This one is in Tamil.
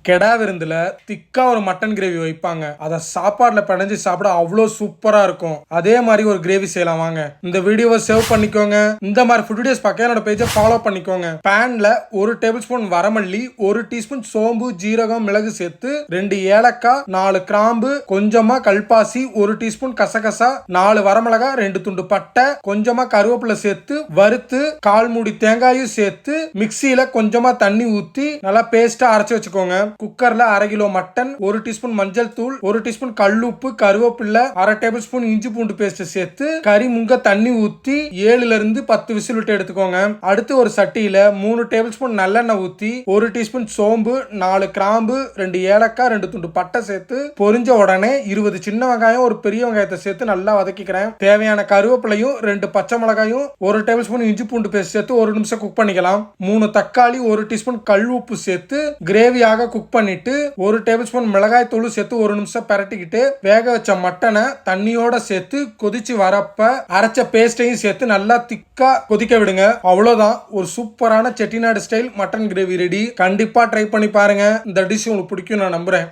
கெடா விருந்துல திக்கா ஒரு மட்டன் கிரேவி வைப்பாங்க. அதை சாப்பாடுல பிணைஞ்சு சாப்பிட அவ்வளோ சூப்பரா இருக்கும். அதே மாதிரி ஒரு கிரேவி செய்யலாம் வாங்க. இந்த வீடியோவை சேவ் பண்ணிக்கோங்க. இந்த மாதிரி ஃபுட் வீடியோஸ் பார்க்க என்னோட பேஜை ஃபாலோ பண்ணிக்கோங்க. பேன்ல 1 டேபிள் ஸ்பூன் வரமல்லி, 1 டீஸ்பூன் சோம்பு, ஜீரகம், மிளகு சேர்த்து 2 ஏலக்காய், 4 கிராம்பு, கொஞ்சமா கல்பாசி, 1 டீஸ்பூன் கசகசா, 4 வரமிளகாய், 2 துண்டு பட்டை, கொஞ்சமா கருவேப்பிலை சேர்த்து வறுத்து 1/4 மூடி தேங்காயும் சேர்த்து மிக்சியில கொஞ்சமா தண்ணி ஊத்தி நல்லா பேஸ்டா அரைச்சு வச்சுக்கோங்க. குக்கர்ல 1/2 கிலோ மட்டன், 1 டீஸ்பூன் மஞ்சள் தூள், 1 டீஸ்பூன் கல்லுப்பு, கருவேப்பிலை, 1/2 டேபிள் ஸ்பூன் இஞ்சி பூண்டு பேஸ்ட் சேர்த்து கறி முங்க தண்ணி ஊத்தி 7ல இருந்து 10 விசில் விட்டு எடுத்துக்கோங்க. அடுத்து ஒரு சட்டியில 3 டேபிள் ஸ்பூன் நல்லெண்ணெய் ஊத்தி 1 டீஸ்பூன் சோம்பு, 4 கிராம்பு, 2 ஏலக்காய், 2 துண்டு பட்டை சேர்த்து பொரிஞ்ச உடனே 20 சின்ன வெங்காயம், ஒரு பெரிய வெங்காயத்தை சேர்த்து நல்லா வதக்கிக்கிறேன். தேவையான கருவேப்பிலையும், 2 பச்சை மிளகாயும், 1 டேபிள் ஸ்பூன் இஞ்சி பூண்டு பேஸ்ட் சேர்த்து 1 நிமிஷம் குக் பண்ணிக்கலாம். 3 தக்காளி, 1 டீஸ்பூன் கல் உப்பு சேர்த்து கிரேவியாக குக் பண்ணிட்டு 1 டேபிள் ஸ்பூன் மிளகாய் தூள் சேர்த்து 1 நிமிஷம் பரட்டிக்கிட்டு வேக வச்ச மட்டனை தண்ணியோட சேர்த்து கொதிச்சு வரப்ப அரைச்ச பேஸ்டையும் சேர்த்து நல்லா திக்கா கொதிக்க விடுங்க. அவ்வளவுதான், ஒரு சூப்பரான Chettinad style mutton gravy ready. கண்டிப்பா ட்ரை பண்ணி பாருங்க. இந்த டிஷ் உங்களுக்கு பிடிக்கும் நான் நம்புறேன்.